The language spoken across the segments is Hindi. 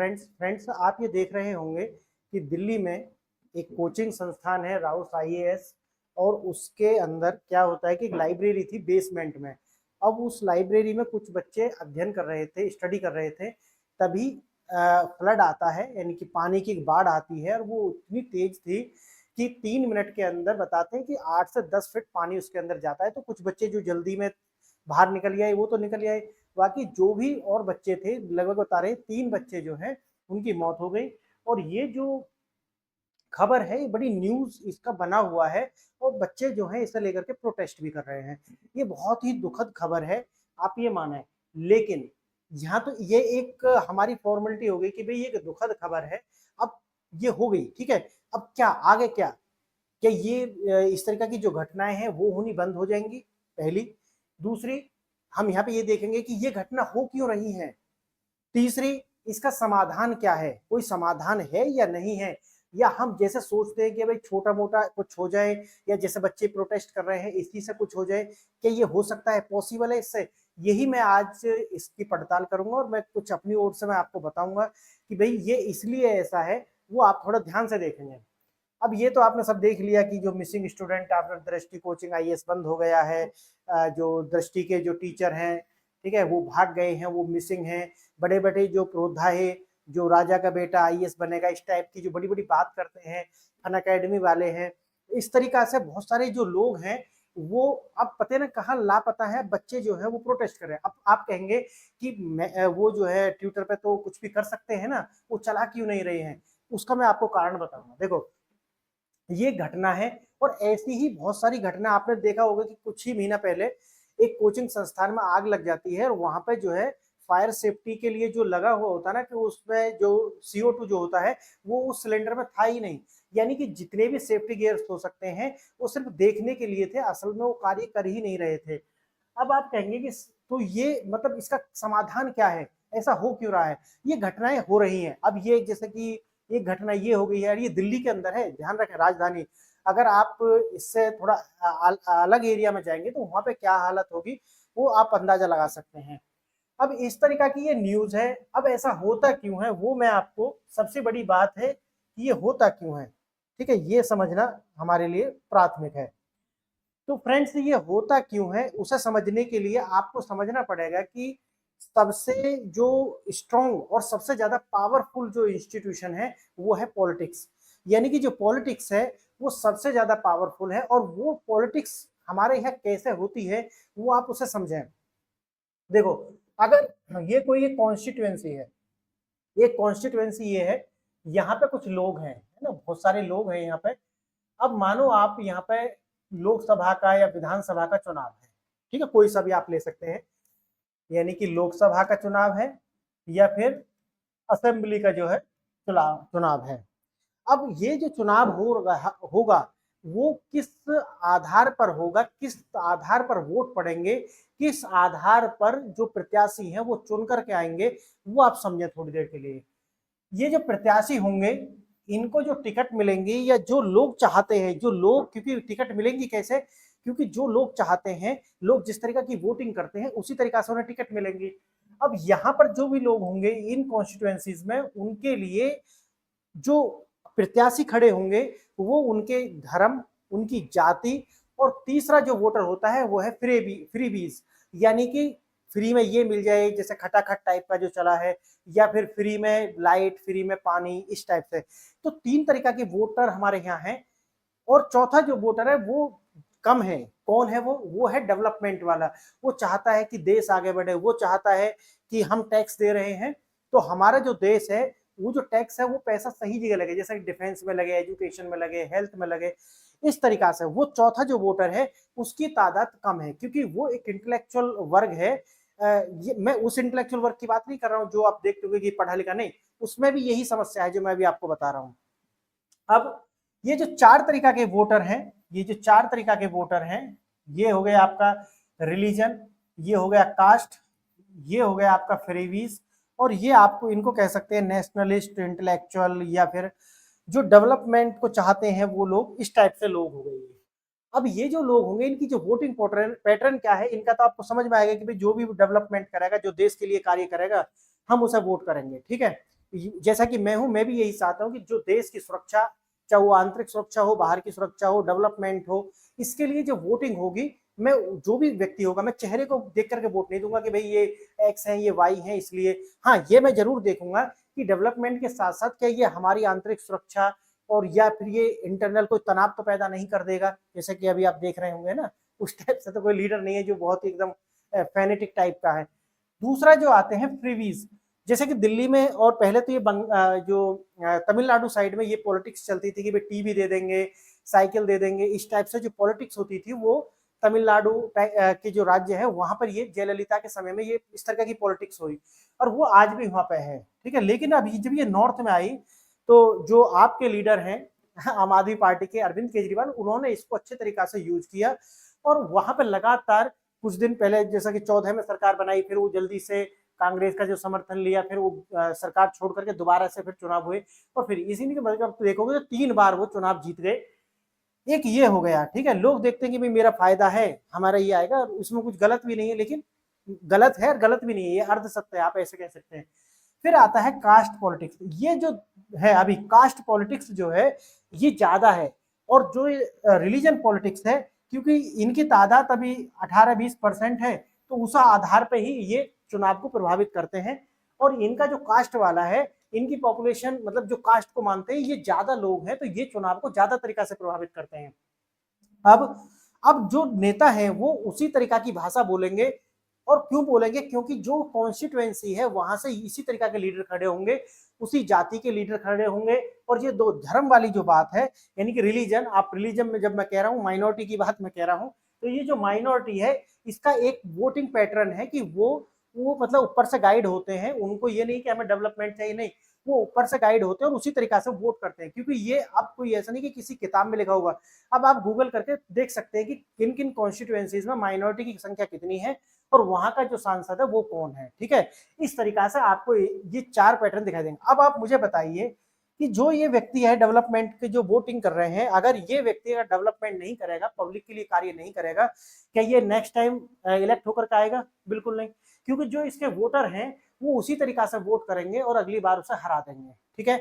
फ्रेंड्स आप ये देख रहे होंगे कि दिल्ली में एक कोचिंग संस्थान है राउस आईएएस और उसके अंदर क्या होता है कि एक लाइब्रेरी थी बेसमेंट में। अब उस लाइब्रेरी में कुछ बच्चे अध्ययन कर रहे थे, स्टडी कर रहे थे, तभी फ्लड आता है, यानी कि पानी की बाढ़ आती है और वो इतनी तेज थी कि 3 मिनट के अंदर बताते हैं कि 8 से 10 फीट पानी उसके अंदर जाता है। तो कुछ बच्चे जो जल्दी में बाहर निकल आए वो तो निकल आए, बाकी जो भी और बच्चे थे लगभग बता रहे 3 बच्चे जो हैं उनकी मौत हो गई। और ये जो खबर है ये बड़ी न्यूज इसका बना हुआ है और बच्चे जो हैं इसे लेकर के प्रोटेस्ट भी कर रहे हैं। ये बहुत ही दुखद खबर है, आप ये माने। लेकिन यहाँ तो ये एक हमारी फॉर्मेलिटी हो गई कि भाई ये दुखद खबर है, अब ये हो गई, ठीक है। अब क्या आगे, क्या ये इस तरीके की जो घटनाएं हैं वो होनी बंद हो जाएंगी? पहली। दूसरी, हम यहाँ पे ये देखेंगे कि ये घटना हो क्यों रही है। तीसरी, इसका समाधान क्या है, कोई समाधान है या नहीं है, या हम जैसे सोचते हैं कि भाई छोटा मोटा कुछ हो जाए, या जैसे बच्चे प्रोटेस्ट कर रहे हैं इसी से कुछ हो जाए, क्या ये हो सकता है, पॉसिबल है इससे? यही मैं आज इसकी पड़ताल करूंगा और मैं कुछ अपनी ओर से मैं आपको बताऊंगा कि भाई ये इसलिए ऐसा है, वो आप थोड़ा ध्यान से देखेंगे। अब ये तो आपने सब देख लिया कि जो मिसिंग स्टूडेंट आफ्टर दृष्टि कोचिंग आईएएस बंद हो गया है, जो दृष्टि के जो टीचर हैं, ठीक है, वो भाग गए हैं, वो मिसिंग हैं। बड़े बड़े जो प्रोधा है, जो राजा का बेटा आईएएस बनेगा, इस टाइप की जो बड़ी बड़ी बात करते हैं, फन अकेडमी वाले हैं, इस तरीका से बहुत सारे जो लोग हैं वो अब पता ना कहाँ लापता है। बच्चे जो है वो प्रोटेस्ट कर रहे हैं। अब आप कहेंगे कि वो जो है ट्विटर पे तो कुछ भी कर सकते हैं ना, वो चला क्यों नहीं रहे हैं? उसका मैं आपको कारण बताऊंगा। देखो, ये घटना है और ऐसी ही बहुत सारी घटना आपने देखा होगा कि कुछ ही महीना पहले एक कोचिंग संस्थान में आग लग जाती है और वहां पे जो है फायर सेफ्टी के लिए जो लगा हुआ होता है ना, कि उसमें जो CO2 जो होता है वो उस सिलेंडर में था ही नहीं। यानी कि जितने भी सेफ्टी गियर्स हो सकते हैं वो सिर्फ देखने के लिए थे, असल में वो कार्य कर ही नहीं रहे थे। अब आप कहेंगे कि तो ये मतलब इसका समाधान क्या है, ऐसा हो क्यों रहा है? ये घटनाएं हो रही हैं। अब ये जैसे कि एक घटना ये हो गई है, ये दिल्ली के अंदर है, ध्यान रखें, राजधानी। अगर आप इससे थोड़ा अलग एरिया में जाएंगे तो वहां पे क्या हालत होगी वो आप अंदाजा लगा सकते हैं। अब इस तरीका की ये न्यूज है। अब ऐसा होता क्यों है वो मैं आपको, सबसे बड़ी बात है कि ये होता क्यों है, ठीक है, ये समझना हमारे लिए प्राथमिक है। तो फ्रेंड्स, ये होता क्यों है उसे समझने के लिए आपको समझना पड़ेगा कि सबसे जो स्ट्रॉन्ग और सबसे ज्यादा पावरफुल जो इंस्टीट्यूशन है वो है पॉलिटिक्स। यानी कि जो पॉलिटिक्स है वो सबसे ज्यादा पावरफुल है। और वो पॉलिटिक्स हमारे यहाँ कैसे होती है वो आप उसे समझें। देखो, अगर ये कोई एक कॉन्स्टिट्यूएंसी है, ये कॉन्स्टिट्यूएंसी ये है, यहाँ पे कुछ लोग हैं, है ना, बहुत सारे लोग हैं यहाँ पे। अब मानो आप यहाँ पे लोकसभा का या विधानसभा का चुनाव है, ठीक है, कोई सा भी आप ले सकते हैं, यानी कि लोकसभा का चुनाव है या फिर असेंबली का जो है चुनाव चुनाव है। अब ये जो चुनाव होगा वो किस आधार पर होगा, किस आधार पर वोट पड़ेंगे, किस आधार पर जो प्रत्याशी हैं वो चुन करके आएंगे, वो आप समझें थोड़ी देर के लिए। ये जो प्रत्याशी होंगे इनको जो टिकट मिलेंगी, या जो लोग चाहते हैं, जो लोग, क्योंकि टिकट मिलेंगी कैसे, क्योंकि जो लोग चाहते हैं, लोग जिस तरीका की वोटिंग करते हैं उसी तरीका से उन्हें टिकट मिलेंगी। अब यहाँ पर जो भी लोग होंगे इन कॉन्स्टिट्यूएंसीज में, उनके लिए जो प्रत्याशी खड़े होंगे वो उनके धर्म, उनकी जाति, और तीसरा जो वोटर होता है वो है फ्रीबीज, यानी कि फ्री में ये मिल जाए, जैसे खटाखट टाइप का जो चला है, या फिर फ्री में लाइट, फ्री में पानी, इस टाइप से। तो 3 तरीका के वोटर हमारे यहाँ हैं। और चौथा जो वोटर है वो कम है। कौन है वो है डेवलपमेंट वाला। वो चाहता है कि देश आगे बढ़े, वो चाहता है कि हम टैक्स दे रहे हैं तो हमारा जो देश है वो जो टैक्स है वो पैसा सही जगह लगे, जैसे डिफेंस में लगे, एजुकेशन में लगे, हेल्थ में लगे, इस तरीका से। वो चौथा जो वोटर है उसकी तादाद कम है, क्योंकि वो एक इंटेलेक्चुअल वर्ग है। मैं उस इंटेलेक्चुअल वर्ग की बात नहीं कर रहा हूँ जो आप देखते हो कि पढ़ा लिखा नहीं, उसमें भी यही समस्या है जो मैं भी आपको बता रहा हूँ। अब ये जो 4 तरीका के वोटर हैं, ये जो 4 तरीका के वोटर हैं, ये हो गया आपका रिलीजन, ये हो गया कास्ट, ये हो गया आपका फ्रीबीज, और ये आपको इनको कह सकते हैं नेशनलिस्ट, इंटेलेक्चुअल, या फिर जो डेवलपमेंट को चाहते हैं वो लोग, इस टाइप से लोग हो गए। अब ये जो लोग होंगे इनकी जो वोटिंग पैटर्न क्या है इनका, तो आपको समझ में आएगा कि भाई जो भी डेवलपमेंट करेगा, जो देश के लिए कार्य करेगा, हम उसे वोट करेंगे, ठीक है। जैसा कि मैं हूं, मैं भी यही चाहता हूं कि जो देश की सुरक्षा, चाहे वो आंतरिक सुरक्षा हो, बाहर की सुरक्षा हो, डेवलपमेंट हो, इसके लिए जो वोटिंग होगी, मैं जो भी व्यक्ति होगा मैं चेहरे को देख करके वोट नहीं दूंगा कि भाई ये एक्स है ये वाई है इसलिए। हाँ, ये मैं जरूर देखूंगा कि डेवलपमेंट के साथ साथ क्या ये हमारी आंतरिक सुरक्षा और या फिर ये इंटरनल कोई तनाव तो पैदा नहीं कर देगा, जैसे कि अभी आप देख रहे होंगे ना, उस टाइप से तो कोई लीडर नहीं है जो बहुत ही एकदम फैनेटिक टाइप का है। दूसरा जो आते हैं फ्रीवीज, जैसे कि दिल्ली में और पहले तो ये जो तमिलनाडु साइड में ये पॉलिटिक्स चलती थी कि भाई टीवी दे देंगे, साइकिल दे देंगे, इस टाइप से जो पॉलिटिक्स होती थी वो तमिलनाडु के जो राज्य है वहां पर ये जयललिता के समय में ये इस तरह की पॉलिटिक्स हुई और वो आज भी वहां पे है, ठीक है। लेकिन अभी जब ये नॉर्थ में आई तो जो आपके लीडर हैं आम आदमी पार्टी के अरविंद केजरीवाल, उन्होंने इसको अच्छे तरीका से यूज किया और वहां पर लगातार कुछ दिन पहले जैसा कि 14 में सरकार बनाई, फिर वो जल्दी से कांग्रेस का जो समर्थन लिया, फिर वो सरकार छोड़ करके दोबारा से फिर चुनाव हुए और फिर इसी के मतलब आप देखोगे तो 3 बार वो चुनाव जीत गए। एक ये हो गया, ठीक है, लोग देखते हैं कि भाई मेरा फायदा है, हमारा ये आएगा, इसमें कुछ गलत भी नहीं है, लेकिन गलत है और गलत भी नहीं है, ये अर्ध सत्य है, आप ऐसे कह सकते हैं। फिर आता है कास्ट पॉलिटिक्स, ये जो है अभी कास्ट पॉलिटिक्स जो है ये ज्यादा है, और जो रिलीजन पॉलिटिक्स है क्योंकि इनकी तादाद अभी 18-20% है, तो उस आधार पर ही ये चुनाव को प्रभावित करते हैं। और इनका जो कास्ट वाला है, इनकी पॉपुलेशन मतलब जो कास्ट को मानते हैं ये ज्यादा लोग हैं, तो ये चुनाव को ज्यादा तरीका से प्रभावित करते हैं। अब जो नेता है वो उसी तरीका की भाषा बोलेंगे, और क्यों बोलेंगे, क्योंकि जो कॉन्स्टिट्युएंसी है वहां से इसी तरीका के लीडर खड़े होंगे, उसी जाति के लीडर खड़े होंगे। और ये दो धर्म वाली जो बात है, यानी कि रिलीजन, आप रिलीजन में जब मैं कह रहा हूँ माइनॉरिटी की बात मैं कह रहा हूँ, तो ये जो माइनॉरिटी है इसका एक वोटिंग पैटर्न है कि वो मतलब ऊपर से गाइड होते हैं, उनको ये नहीं कि हमें डेवलपमेंट चाहिए, नहीं, वो ऊपर से गाइड होते हैं और उसी तरीका से वोट करते हैं। क्योंकि ये अब कोई ऐसा नहीं कि किसी किताब में लिखा होगा, अब आप गूगल करके देख सकते हैं कि किन किन कॉन्स्टिट्यूएंसीज में माइनॉरिटी की संख्या कितनी है और वहां का जो सांसद है वो कौन है, ठीक है। इस तरीका से आपको ये 4 पैटर्न दिखाई देंगे। अब आप मुझे बताइए कि जो ये व्यक्ति है डेवलपमेंट के जो वोटिंग कर रहे हैं, अगर ये व्यक्ति अगर डेवलपमेंट नहीं करेगा, पब्लिक के लिए कार्य नहीं करेगा, क्या ये नेक्स्ट टाइम इलेक्ट होकर के आएगा? बिल्कुल नहीं, क्योंकि जो इसके वोटर हैं वो उसी तरीका से वोट करेंगे और अगली बार उसे हरा देंगे, ठीक है।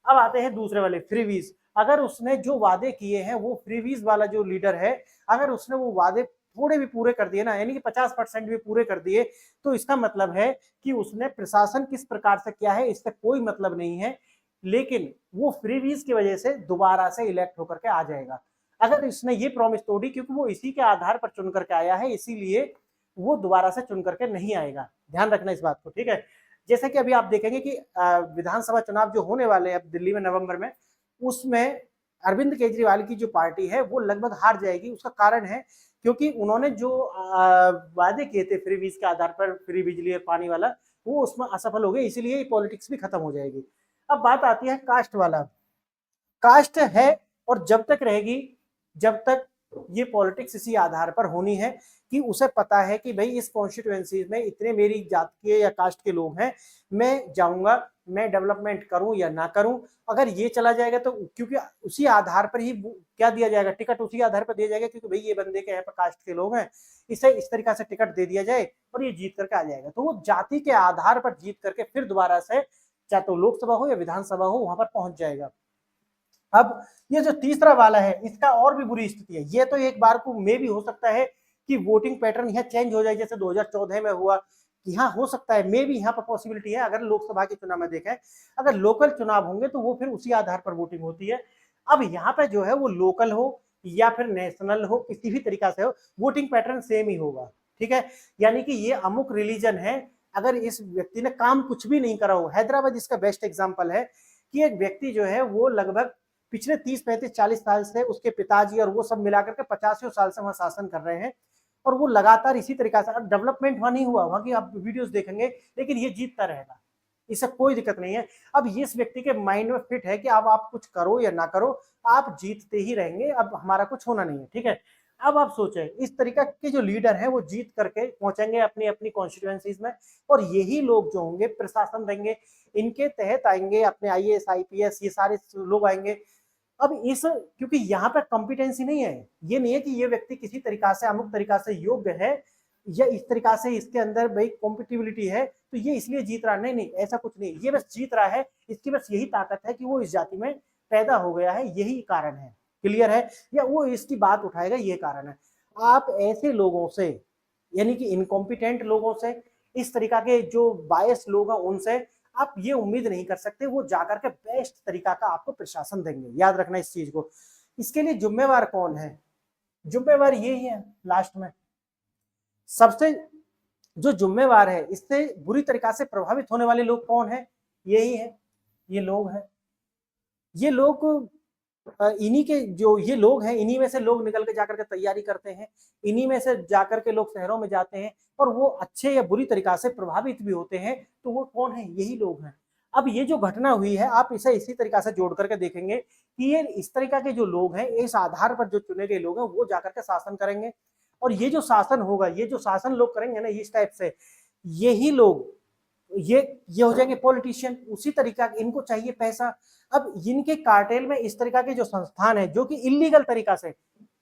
अब आते हैं दूसरे वाले फ्रीवीज, अगर उसने जो वादे किए हैं वो फ्रीवीज वाला जो लीडर है, अगर उसने वो वादे थोड़े भी पूरे कर दिए ना, यानी कि 50% भी पूरे कर दिए, तो इसका मतलब है कि उसने प्रशासन किस प्रकार से किया है इससे कोई मतलब नहीं है, लेकिन वो फ्रीवीज की वजह से दोबारा से इलेक्ट होकर के आ जाएगा। अगर इसने ये प्रॉमिस तोड़ी, क्योंकि वो इसी के आधार पर चुन करके आया है, इसीलिए वो दोबारा से चुन करके नहीं आएगा, ध्यान रखना इस बात को, ठीक है। जैसे कि अभी आप देखेंगे कि विधानसभा चुनाव जो होने वाले हैं अब दिल्ली में नवंबर में, उसमें अरविंद केजरीवाल की जो पार्टी है वो लगभग हार जाएगी। उसका कारण है क्योंकि उन्होंने जो वादे किए थे फ्रीबीज के आधार पर, फ्री बिजली और पानी वाला, वो उसमें असफल हो गए, इसीलिए पॉलिटिक्स भी खत्म हो जाएगी। अब बात आती है कास्ट वाला, कास्ट है और जब तक रहेगी, जब तक ये पॉलिटिक्स इसी आधार पर होनी है कि उसे पता है कि भाई इस कॉन्स्टिट्यूएंसी में इतने मेरी जात के या कास्ट के लोग हैं, मैं जाऊंगा, मैं डेवलपमेंट करूं या ना करूं। अगर ये चला जाएगा तो क्योंकि उसी आधार पर ही क्या दिया जाएगा, टिकट उसी आधार पर दिया जाएगा, क्योंकि भाई ये बंदे के यहाँ पर कास्ट के लोग हैं, इसे इस तरीका से टिकट दे दिया जाए और ये जीत करके आ जाएगा। तो वो जाति के आधार पर जीत करके फिर दोबारा से चाहे तो लोकसभा हो या विधानसभा हो वहां पर पहुंच जाएगा। अब ये जो तीसरा वाला है इसका और भी बुरी स्थिति है, ये तो एक बार को मे भी हो सकता है कि वोटिंग पैटर्न यहाँ चेंज हो जाए, जैसे 2014 में हुआ कि हाँ हो सकता है, मे भी यहाँ पर पॉसिबिलिटी है। अगर लोकसभा के चुनाव में देखें, अगर लोकल चुनाव होंगे तो वो फिर उसी आधार पर वोटिंग होती है। अब यहाँ पे जो है वो लोकल हो या फिर नेशनल हो, किसी भी तरीका से हो, वोटिंग पैटर्न सेम ही होगा, ठीक है। यानी कि ये अमुक रिलीजन है, अगर इस व्यक्ति ने काम कुछ भी नहीं करा हो, हैदराबाद इसका बेस्ट एग्जाम्पल है कि एक व्यक्ति जो है वो लगभग पिछले 30-35-40 साल से उसके पिताजी और वो सब मिलाकर के 50 साल से वहां शासन कर रहे हैं, और वो लगातार इसी तरीका से, डेवलपमेंट वहां नहीं हुआ, वहां की आप वीडियोस देखेंगे, लेकिन ये जीतता रहेगा, इससे कोई दिक्कत नहीं है। अब इस व्यक्ति के माइंड में फिट है कि अब आप कुछ करो या ना करो, आप जीतते ही रहेंगे, अब हमारा कुछ होना नहीं है, ठीक है। अब आप सोचें, इस तरीका के जो लीडर हैं वो जीत करके पहुंचेंगे अपनी अपनी कॉन्स्टिट्यूएंसीज में, और यही लोग जो होंगे प्रशासन देंगे, इनके तहत आएंगे अपने IAS IPS ये सारे लोग आएंगे। अब इस क्योंकि यहाँ पे कॉम्पिटेंसी नहीं है, ये नहीं है कि ये व्यक्ति किसी तरीका से अमुक तरीका से योग्य है, या इस तरीका से इसके अंदर भाई कॉम्पिटिबिलिटी है तो ये इसलिए जीत रहा, नहीं नहीं ऐसा कुछ नहीं, ये बस जीत रहा है, इसकी बस यही ताकत है कि वो इस जाति में पैदा हो गया है, यही कारण है। क्लियर है? या वो इसकी बात उठाएगा, ये कारण है। आप ऐसे लोगों से, यानी कि इनकॉम्पिटेंट लोगों से, इस तरीका के जो बायस लोग हैं उनसे आप ये उम्मीद नहीं कर सकते वो जाकर के बेस्ट तरीका का आपको प्रशासन देंगे। याद रखना इस चीज को। इसके लिए जिम्मेवार कौन है? जिम्मेवार यही है लास्ट में। सबसे जो जिम्मेवार है, इससे बुरी तरीका से प्रभावित होने वाले लोग कौन है? यही है, ये लोग हैं। ये लोग इन्हीं के जो ये लोग हैं, इन्हीं में से लोग निकल के जाकर के तैयारी करते हैं, इन्हीं में से जाकर के लोग शहरों में जाते हैं और वो अच्छे या बुरी तरीका से प्रभावित भी होते हैं। तो वो कौन है? यही लोग हैं। अब ये जो घटना हुई है, आप इसे इसी तरीका से जोड़ करके देखेंगे कि ये इस तरीका के जो लोग हैं, इस आधार पर जो चुने गए लोग हैं वो जाकर के शासन करेंगे। और ये जो शासन होगा, ये जो शासन लोग करेंगे ना इस टाइप से, यही लोग ये हो जाएंगे पॉलिटिशियन। उसी तरीका इनको चाहिए पैसा। अब इनके कार्टेल में इस तरीका के जो संस्थान है जो कि इलीगल तरीका से,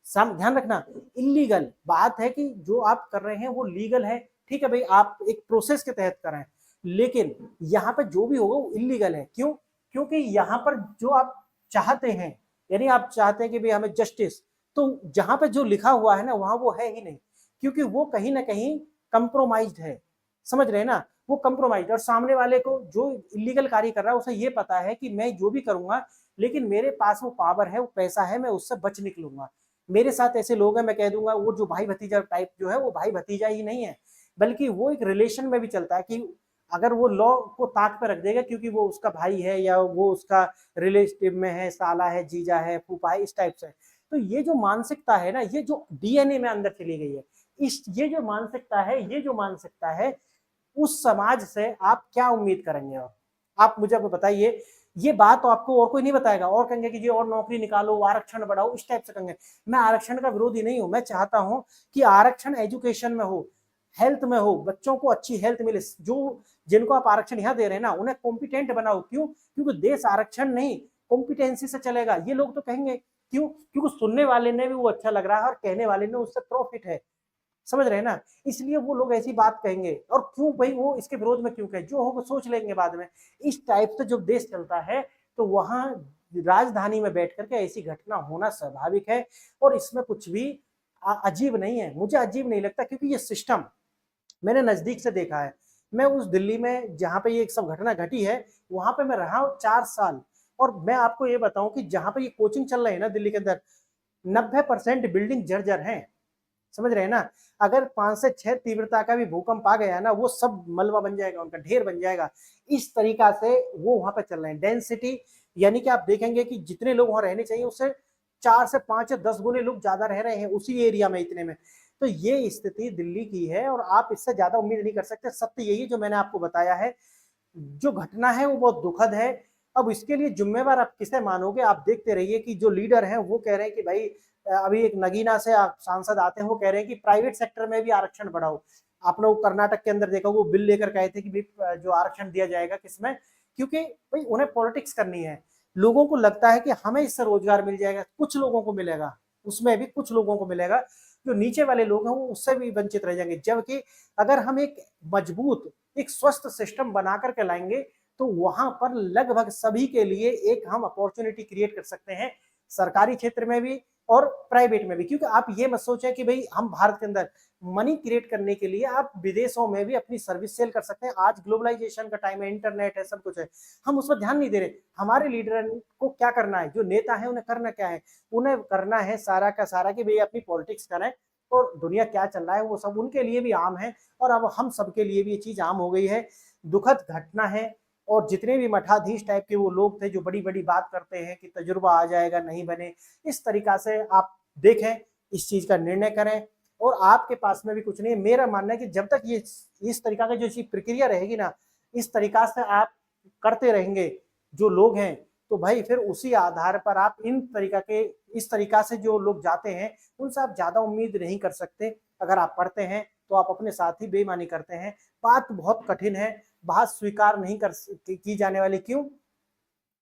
ध्यान रखना, इलीगल बात है कि जो आप कर रहे हैं वो लीगल है, ठीक है भाई, आप एक प्रोसेस के तहत कर रहे हैं, लेकिन यहाँ पे जो भी होगा वो इलीगल है। क्यों? क्योंकि यहाँ पर जो आप चाहते हैं, यानी आप चाहते हैं कि भाई हमें जस्टिस, तो जहां पे जो लिखा हुआ है ना वहां वो है ही नहीं, क्योंकि वो कहीं ना कहीं कंप्रोमाइज्ड है। समझ रहे हैं ना? वो कंप्रोमाइज, और सामने वाले को जो इलीगल कार्य कर रहा है उसे ये पता है कि मैं जो भी करूंगा, लेकिन मेरे पास वो पावर है, वो पैसा है, मैं उससे बच निकलूंगा। मेरे साथ ऐसे लोग हैं, मैं कह दूंगा वो जो भाई भतीजा टाइप जो है वो भाई भतीजा ही नहीं है, बल्कि वो एक रिलेशन में भी चलता है कि अगर वो लॉ को ताक पे रख देगा क्योंकि वो उसका भाई है या वो उसका रिलेटिव में है, साला है, जीजा है, फूफा है, इस टाइप से। तो ये जो मानसिकता है ना, ये जो डीएनए में अंदर चली गई है, इस ये जो मानसिकता है, ये जो मानसिकता है, उस समाज से आप क्या उम्मीद करेंगे? और आप मुझे बताइए। ये बात तो आपको और कोई नहीं बताएगा, और कहेंगे कि जी और नौकरी निकालो, आरक्षण बढ़ाओ, इस टाइप से कहेंगे। मैं आरक्षण का विरोधी नहीं हूं, मैं चाहता हूं कि आरक्षण एजुकेशन में हो, हेल्थ में हो, बच्चों को अच्छी हेल्थ मिले। जो जिनको आप आरक्षण यहाँ दे रहे हैं ना उन्हें कॉम्पिटेंट बनाओ। क्यों? क्योंकि देश आरक्षण नहीं कॉम्पिटेंसी से चलेगा। ये लोग तो कहेंगे, क्यों? क्योंकि सुनने वाले ने भी वो अच्छा लग रहा है और कहने वाले ने उससे प्रॉफिट है। समझ रहे हैं ना? इसलिए वो लोग ऐसी बात कहेंगे। और क्यों भाई वो इसके विरोध में क्यों कहे? जो होगा सोच लेंगे बाद में। इस टाइप से जब देश चलता है तो वहां राजधानी में बैठ करके ऐसी घटना होना स्वाभाविक है, और इसमें कुछ भी अजीब नहीं है। मुझे अजीब नहीं लगता, क्योंकि ये सिस्टम मैंने नजदीक से देखा है। मैं उस दिल्ली में जहां पे ये सब घटना घटी है वहां पे मैं रहा हूँ 4 साल। और मैं आपको ये बताऊं कि जहां पे ये कोचिंग चल रही है ना दिल्ली के अंदर, 90% बिल्डिंग जर्जर हैं। समझ रहे हैं ना? अगर 5 से 6 तीव्रता का भी भूकंप आ गया ना, वो सब मलबा बन जाएगा, उनका ढेर बन जाएगा। इस तरीका से वो वहां पे चल रहे हैं। डेंसिटी, यानी कि आप देखेंगे कि जितने लोग वहां रहने चाहिए उससे 4 से 5 या 10 गुने लोग ज्यादा रह रहे हैं उसी एरिया में, इतने में। तो ये स्थिति दिल्ली की है और आप इससे ज्यादा उम्मीद नहीं कर सकते। सत्य यही जो मैंने आपको बताया है। जो घटना है वो बहुत दुखद है। अब इसके लिए जिम्मेवार आप किसे मानोगे? आप देखते रहिए कि जो लीडर हैं वो कह रहे हैं कि भाई अभी एक नगीना से सांसद आते हैं, वो कह रहे हैं कि प्राइवेट सेक्टर में भी आरक्षण बढ़ाओ। आपने वो कर्नाटक के अंदर देखा, वो बिल लेकर कहे थे कि भाई जो आरक्षण दिया जाएगा किसमें, क्योंकि भाई उन्हें पॉलिटिक्स करनी है। लोगों को लगता है कि हमें इससे रोजगार मिल जाएगा, कुछ लोगों को मिलेगा, उसमें भी कुछ लोगों को मिलेगा। जो नीचे वाले लोग हैं वो उससे भी वंचित रह जाएंगे। जबकि अगर हम एक मजबूत, एक स्वस्थ सिस्टम बना करके लाएंगे तो वहां पर लगभग सभी के लिए एक हम अपॉर्चुनिटी क्रिएट कर सकते हैं, सरकारी क्षेत्र में भी और प्राइवेट में भी। क्योंकि आप ये मत सोचें कि भाई हम भारत के अंदर मनी क्रिएट करने के लिए आप विदेशों में भी अपनी सर्विस सेल कर सकते हैं। आज ग्लोबलाइजेशन का टाइम है, इंटरनेट है, सब कुछ है, हम उस पर ध्यान नहीं दे रहे। हमारे लीडर को क्या करना है, जो नेता है उन्हें करना क्या है? उन्हें करना है सारा का सारा कि भाई अपनी पॉलिटिक्स करें, और दुनिया क्या चल रहा है वो सब उनके लिए भी आम है, और अब हम सबके लिए भी ये चीज आम हो गई है। दुखद घटना है। और जितने भी मठाधीश टाइप के वो लोग थे जो बड़ी बड़ी बात करते हैं कि तजुर्बा आ जाएगा, नहीं बने, इस तरीका से आप देखें, इस चीज का निर्णय करें। और आपके पास में भी कुछ नहीं है। मेरा मानना है कि जब तक ये इस तरीका की जो प्रक्रिया रहेगी ना, इस तरीका से आप करते रहेंगे जो लोग हैं, तो भाई फिर उसी आधार पर आप इन तरीका के, इस तरीका से जो लोग जाते हैं उनसे आप ज्यादा उम्मीद नहीं कर सकते। अगर आप पढ़ते हैं तो आप अपने साथ ही बेईमानी करते हैं। बात बहुत कठिन है, बात स्वीकार नहीं कर की जाने वाली। क्यों?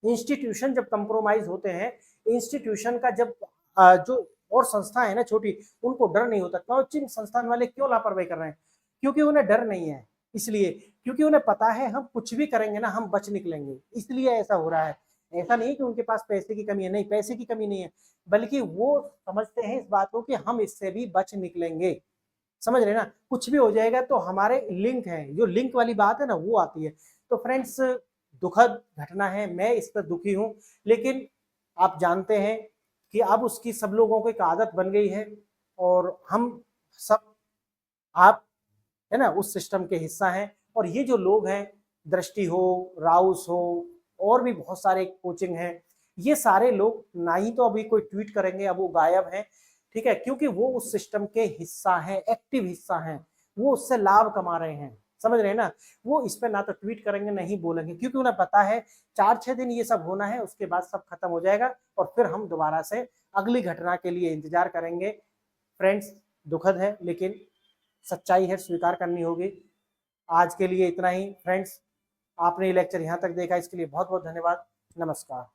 इंस्टीट्यूशन जब कंप्रोमाइज होते हैं, इंस्टीट्यूशन का जब जो और संस्था है ना छोटी, उनको डर नहीं होता। कोचिंग संस्थान वाले क्यों लापरवाही कर रहे हैं? क्योंकि उन्हें डर नहीं है, इसलिए, क्योंकि उन्हें पता है हम कुछ भी करेंगे ना हम बच निकलेंगे, इसलिए ऐसा हो रहा है। ऐसा नहीं कि उनके पास पैसे की कमी है, नहीं, पैसे की कमी नहीं है, बल्कि वो समझते हैं इस बात को कि हम इससे भी बच निकलेंगे। समझ रहे ना, कुछ भी हो जाएगा तो हमारे लिंक है, जो लिंक वाली बात है ना वो आती है। तो फ्रेंड्स, दुखद घटना है, मैं इस पर दुखी हूँ, लेकिन आप जानते हैं कि अब उसकी सब लोगों को एक आदत बन गई है, और हम सब, आप है ना उस सिस्टम के हिस्सा हैं। और ये जो लोग हैं, दृष्टि हो, राउस हो, और भी बहुत सारे कोचिंग हैं, ये सारे लोग ना ही तो अभी कोई ट्वीट करेंगे, अब वो गायब हैं, ठीक है, क्योंकि वो उस सिस्टम के हिस्सा हैं, एक्टिव हिस्सा हैं, वो उससे लाभ कमा रहे हैं। समझ रहे हैं ना, वो इस पे ना तो ट्वीट करेंगे ना ही बोलेंगे, क्योंकि उन्हें पता है 4-6 दिन ये सब होना है, उसके बाद सब खत्म हो जाएगा और फिर हम दोबारा से अगली घटना के लिए इंतजार करेंगे। फ्रेंड्स, दुखद है, लेकिन सच्चाई है, स्वीकार करनी होगी। आज के लिए इतना ही फ्रेंड्स, आपने ये लेक्चर यहाँ तक देखा, इसके लिए बहुत बहुत धन्यवाद। नमस्कार।